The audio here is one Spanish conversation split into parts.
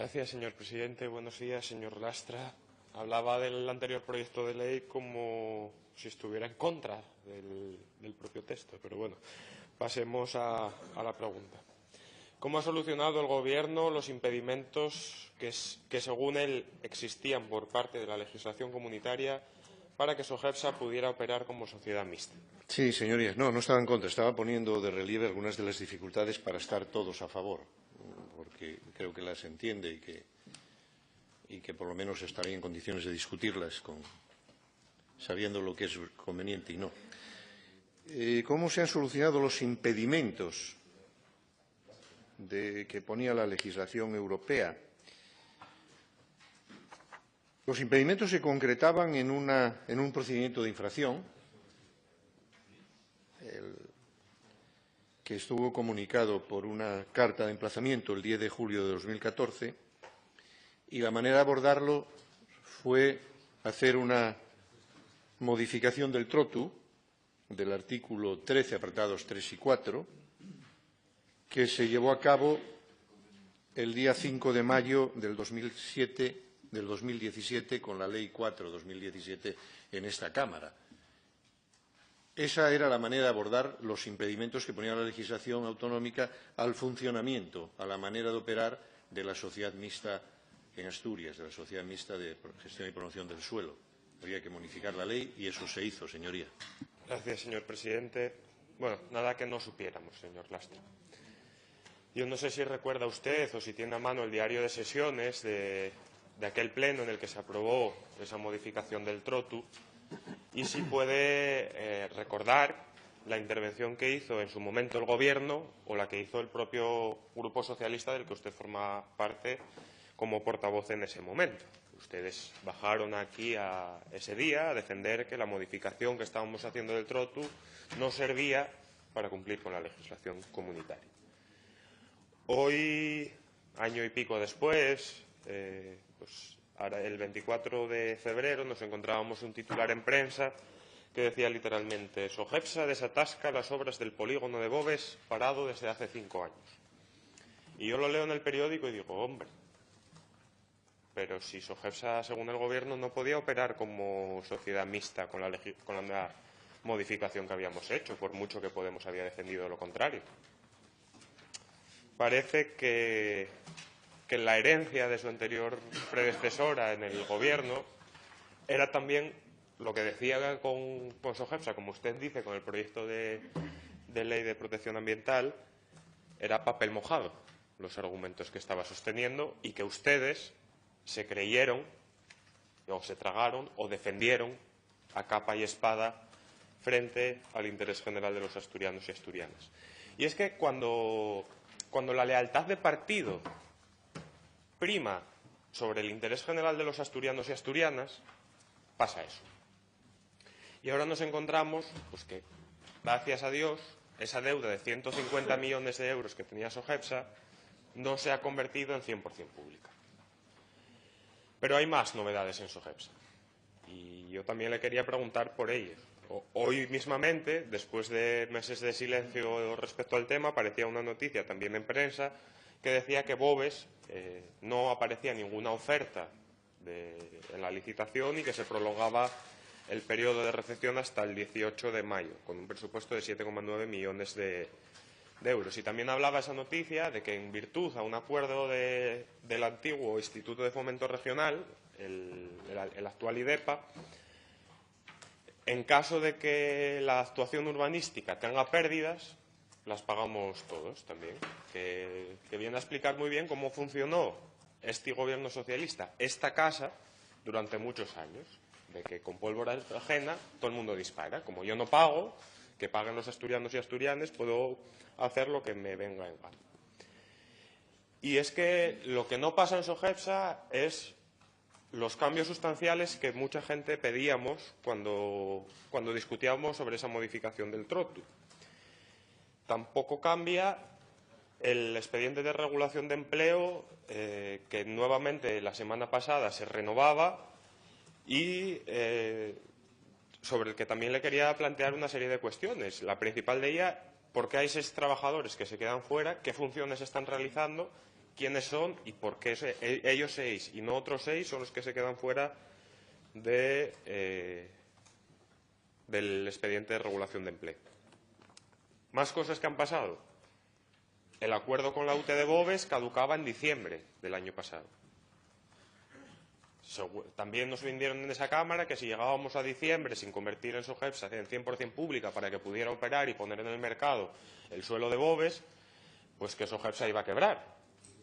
Gracias, señor presidente. Buenos días, señor Lastra. Hablaba del anterior proyecto de ley como si estuviera en contra del propio texto, pero bueno, pasemos a la pregunta. ¿Cómo ha solucionado el Gobierno los impedimentos que, según él, existían por parte de la legislación comunitaria para que SOGEPSA pudiera operar como sociedad mixta? Sí, señorías, no estaba en contra. Estaba poniendo de relieve algunas de las dificultades para estar todos a favor, porque creo que las entiende y que por lo menos estaría en condiciones de discutirlas sabiendo lo que es conveniente y no. ¿Cómo se han solucionado los impedimentos que ponía la legislación europea? Los impedimentos se concretaban en un procedimiento de infracción que estuvo comunicado por una carta de emplazamiento el 10 de julio de 2014, y la manera de abordarlo fue hacer una modificación del TROTU, del artículo 13, apartados 3 y 4, que se llevó a cabo el día 5 de mayo del 2017 con la Ley 4/2017 en esta Cámara. Esa era la manera de abordar los impedimentos que ponía la legislación autonómica al funcionamiento, a la manera de operar de la sociedad mixta en Asturias, de la sociedad mixta de gestión y promoción del suelo. Había que modificar la ley y eso se hizo, señoría. Gracias, señor presidente. Bueno, nada que no supiéramos, señor Lastra. Yo no sé si recuerda usted o si tiene a mano el diario de sesiones de aquel pleno en el que se aprobó esa modificación del TROTU y si puede recordar la intervención que hizo en su momento el Gobierno o la que hizo el propio Grupo Socialista del que usted forma parte como portavoz en ese momento. Ustedes bajaron aquí ese día a defender que la modificación que estábamos haciendo del TROTU no servía para cumplir con la legislación comunitaria. Hoy, año y pico después, ahora el 24 de febrero nos encontrábamos un titular en prensa que decía literalmente: SOGEPSA desatasca las obras del polígono de Boves parado desde hace 5 años. Y yo lo leo en el periódico y digo, hombre, pero si SOGEPSA, según el Gobierno, no podía operar como sociedad mixta con la modificación que habíamos hecho, por mucho que Podemos había defendido lo contrario. Parece que la herencia de su anterior predecesora en el Gobierno era también lo que decía con SOGEPSA, como usted dice, con el proyecto de ley de protección ambiental, era papel mojado los argumentos que estaba sosteniendo y que ustedes se creyeron o se tragaron o defendieron a capa y espada frente al interés general de los asturianos y asturianas. Y es que cuando la lealtad de partido prima sobre el interés general de los asturianos y asturianas, pasa eso. Y ahora nos encontramos pues que, gracias a Dios, esa deuda de 150 millones de euros que tenía SOGEPSA no se ha convertido en 100% pública. Pero hay más novedades en SOGEPSA. Y yo también le quería preguntar por ellas. Hoy mismamente, después de meses de silencio respecto al tema, aparecía una noticia también en prensa que decía que Boves no aparecía ninguna oferta en la licitación y que se prolongaba el periodo de recepción hasta el 18 de mayo, con un presupuesto de 7,9 millones de euros. Y también hablaba esa noticia de que, en virtud a un acuerdo del antiguo Instituto de Fomento Regional, el actual IDEPA, en caso de que la actuación urbanística tenga pérdidas, las pagamos todos también, que viene a explicar muy bien cómo funcionó este Gobierno socialista, esta casa, durante muchos años, de que con pólvora ajena todo el mundo dispara. Como yo no pago, que paguen los asturianos y asturianas, puedo hacer lo que me venga en gana. Y es que lo que no pasa en SOGEPSA es los cambios sustanciales que mucha gente pedíamos cuando discutíamos sobre esa modificación del TROTU. Tampoco cambia el expediente de regulación de empleo, que nuevamente la semana pasada se renovaba y sobre el que también le quería plantear una serie de cuestiones. La principal de ellas, ¿por qué hay 6 trabajadores que se quedan fuera? ¿Qué funciones están realizando? quiénes son y por qué ellos 6 y no otros 6 son los que se quedan fuera del expediente de regulación de empleo. Más cosas que han pasado. El acuerdo con la UT de Boves caducaba en diciembre del año pasado. También nos vendieron en esa Cámara que si llegábamos a diciembre sin convertir en Sogepsa en 100% pública para que pudiera operar y poner en el mercado el suelo de Boves, pues que Sogepsa iba a quebrar.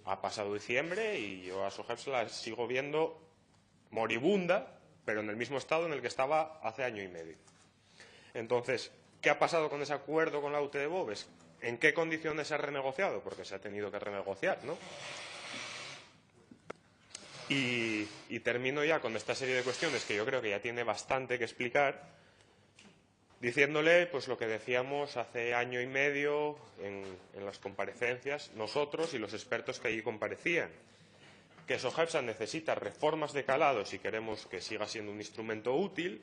Ha pasado diciembre y yo a Sogepsa la sigo viendo moribunda, pero en el mismo estado en el que estaba hace año y medio. Entonces, ¿qué ha pasado con ese acuerdo con la UT de Boves? ¿En qué condiciones se ha renegociado? Porque se ha tenido que renegociar, ¿no? Y termino ya con esta serie de cuestiones que yo creo que ya tiene bastante que explicar, diciéndole pues lo que decíamos hace año y medio en las comparecencias, nosotros y los expertos que allí comparecían, que Sogepsa necesita reformas de calado si queremos que siga siendo un instrumento útil,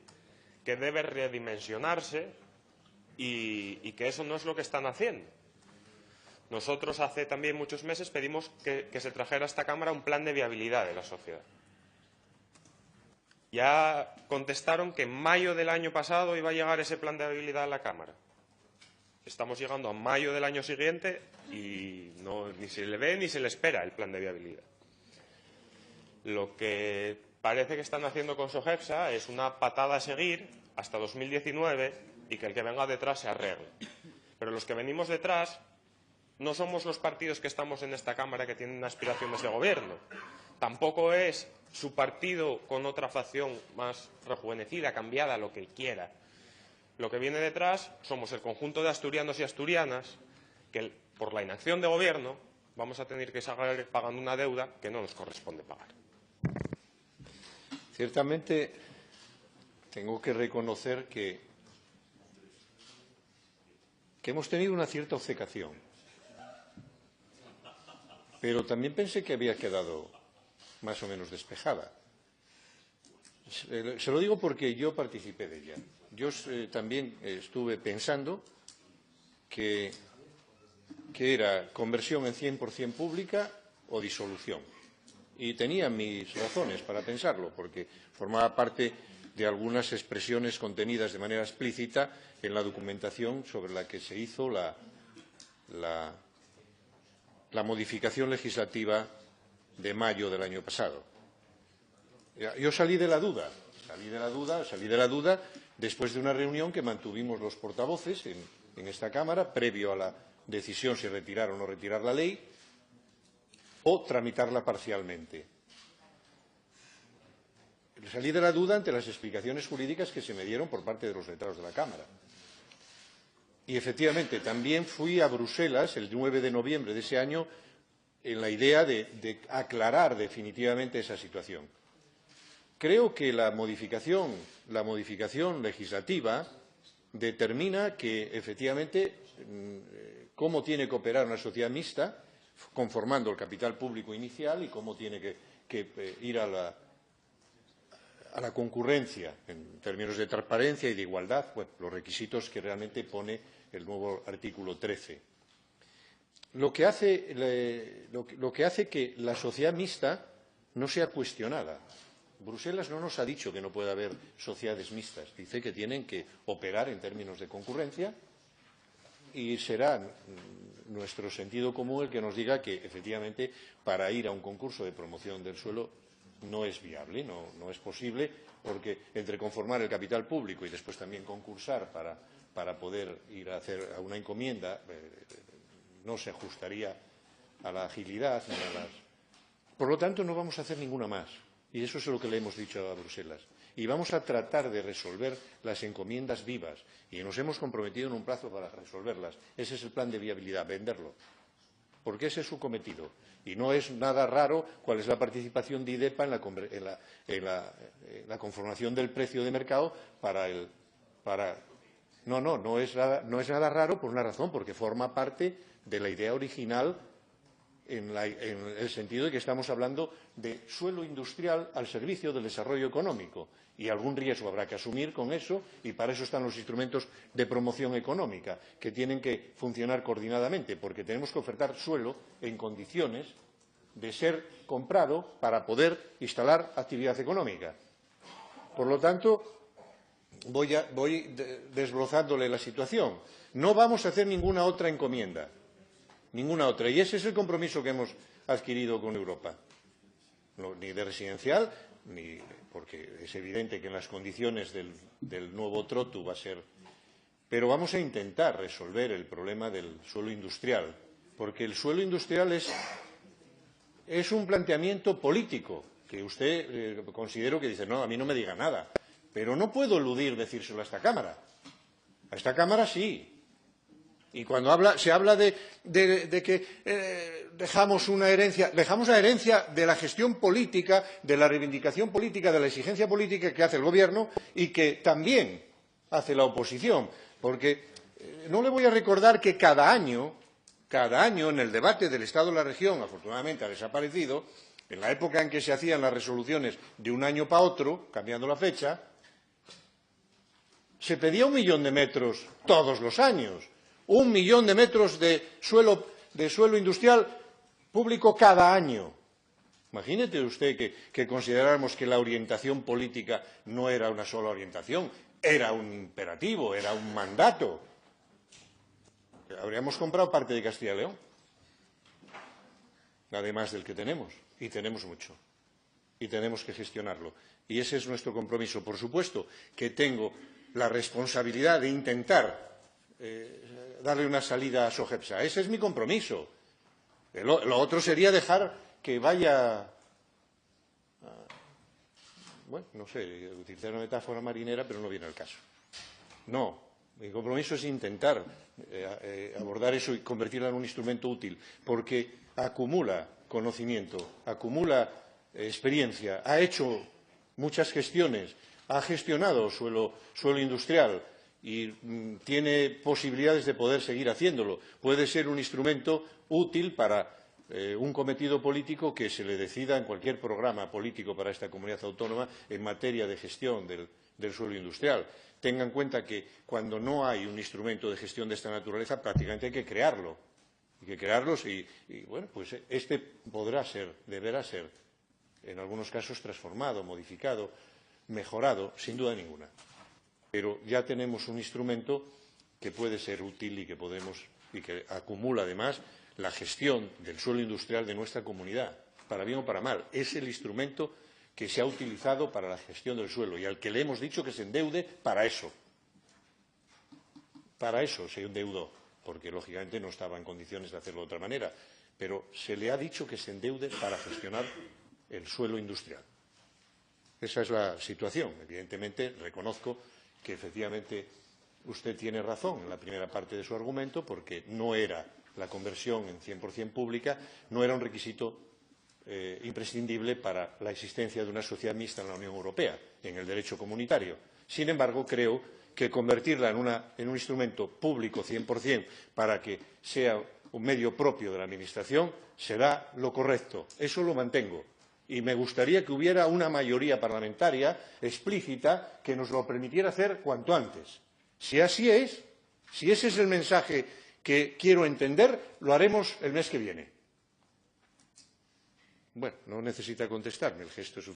que debe redimensionarse y que eso no es lo que están haciendo. Nosotros hace también muchos meses pedimos que se trajera a esta Cámara un plan de viabilidad de la sociedad. Ya contestaron que en mayo del año pasado iba a llegar ese plan de viabilidad a la Cámara. Estamos llegando a mayo del año siguiente y ni se le ve ni se le espera el plan de viabilidad. Lo que parece que están haciendo con Sogepsa es una patada a seguir hasta 2019 y que el que venga detrás se arregle. Pero los que venimos detrás no somos los partidos que estamos en esta Cámara que tienen aspiraciones de gobierno. Tampoco es su partido con otra facción más rejuvenecida, cambiada, lo que quiera. Lo que viene detrás somos el conjunto de asturianos y asturianas que, por la inacción de gobierno, vamos a tener que seguir pagando una deuda que no nos corresponde pagar. Ciertamente, tengo que reconocer que hemos tenido una cierta obcecación. Pero también pensé que había quedado más o menos despejada. Se lo digo porque yo participé de ella. Yo también estuve pensando que era conversión en 100% pública o disolución. Y tenía mis razones para pensarlo, porque formaba parte de algunas expresiones contenidas de manera explícita en la documentación sobre la que se hizo la modificación legislativa de mayo del año pasado. Yo salí de la duda después de una reunión que mantuvimos los portavoces en esta Cámara, previo a la decisión si retirar o no retirar la ley, o tramitarla parcialmente. Salí de la duda ante las explicaciones jurídicas que se me dieron por parte de los letrados de la Cámara. Y, efectivamente, también fui a Bruselas el 9 de noviembre de ese año en la idea de aclarar definitivamente esa situación. Creo que la modificación legislativa determina que, efectivamente, cómo tiene que operar una sociedad mixta, conformando el capital público inicial y cómo tiene que ir a la concurrencia en términos de transparencia y de igualdad, pues, los requisitos que realmente pone el nuevo artículo 13. Lo que hace que la sociedad mixta no sea cuestionada. Bruselas no nos ha dicho que no pueda haber sociedades mixtas. Dice que tienen que operar en términos de concurrencia y será nuestro sentido común el que nos diga que, efectivamente, para ir a un concurso de promoción del suelo no es viable, no es posible, porque entre conformar el capital público y después también concursar para poder ir a hacer a una encomienda no se ajustaría a la agilidad ni a las. Por lo tanto, no vamos a hacer ninguna más. Y eso es lo que le hemos dicho a Bruselas. Y vamos a tratar de resolver las encomiendas vivas. Y nos hemos comprometido en un plazo para resolverlas. Ese es el plan de viabilidad, venderlo. Porque ese es su cometido. Y no es nada raro cuál es la participación de IDEPA en la conformación del precio de mercado No es nada raro por una razón, porque forma parte de la idea original en el sentido de que estamos hablando de suelo industrial al servicio del desarrollo económico y algún riesgo habrá que asumir con eso y para eso están los instrumentos de promoción económica que tienen que funcionar coordinadamente porque tenemos que ofertar suelo en condiciones de ser comprado para poder instalar actividad económica. Por lo tanto, voy desglosándole la situación. No vamos a hacer ninguna otra encomienda, ninguna otra. Y ese es el compromiso que hemos adquirido con Europa. No, ni de residencial, ni porque es evidente que en las condiciones del nuevo Trotu va a ser. Pero vamos a intentar resolver el problema del suelo industrial, porque el suelo industrial es un planteamiento político, que usted considero que dice, no, a mí no me diga nada. Pero no puedo eludir decírselo a esta Cámara. A esta Cámara sí. Y cuando se habla de que dejamos una herencia, dejamos la herencia de la gestión política, de la reivindicación política, de la exigencia política que hace el Gobierno y que también hace la oposición. Porque no le voy a recordar que cada año en el debate del Estado de la región, afortunadamente ha desaparecido, en la época en que se hacían las resoluciones de un año para otro, cambiando la fecha, se pedía 1 millón de metros todos los años. 1 millón de metros de suelo industrial público cada año. Imagínate usted que consideráramos que la orientación política no era una sola orientación, era un imperativo, era un mandato. Habríamos comprado parte de Castilla y León, además del que tenemos, y tenemos mucho, y tenemos que gestionarlo. Y ese es nuestro compromiso. Por supuesto que tengo la responsabilidad de intentar darle una salida a SOGEPSA. Ese es mi compromiso. Lo otro sería dejar que vaya, bueno, no sé, utilizar una metáfora marinera, pero no viene al caso. No, mi compromiso es intentar abordar eso y convertirlo en un instrumento útil, porque acumula conocimiento, acumula experiencia, ha hecho muchas gestiones, ha gestionado suelo industrial y tiene posibilidades de poder seguir haciéndolo. Puede ser un instrumento útil para un cometido político que se le decida en cualquier programa político para esta comunidad autónoma en materia de gestión del suelo industrial. Tenga en cuenta que cuando no hay un instrumento de gestión de esta naturaleza, prácticamente hay que crearlo. Hay que crearlos y bueno, pues este deberá ser, en algunos casos, transformado, modificado, mejorado, sin duda ninguna. Pero ya tenemos un instrumento que puede ser útil y que acumula además la gestión del suelo industrial de nuestra comunidad, para bien o para mal. Es el instrumento que se ha utilizado para la gestión del suelo y al que le hemos dicho que se endeude para eso. Para eso se endeudó, porque lógicamente no estaba en condiciones de hacerlo de otra manera, pero se le ha dicho que se endeude para gestionar el suelo industrial. Esa es la situación. Evidentemente, reconozco que efectivamente usted tiene razón en la primera parte de su argumento, porque no era la conversión en 100% pública, no era un requisito imprescindible para la existencia de una sociedad mixta en la Unión Europea, en el derecho comunitario. Sin embargo, creo que convertirla en un instrumento público 100% para que sea un medio propio de la Administración será lo correcto. Eso lo mantengo. Y me gustaría que hubiera una mayoría parlamentaria explícita que nos lo permitiera hacer cuanto antes. Si así es, si ese es el mensaje que quiero entender, lo haremos el mes que viene. Bueno, no necesita contestarme, el gesto es suficiente.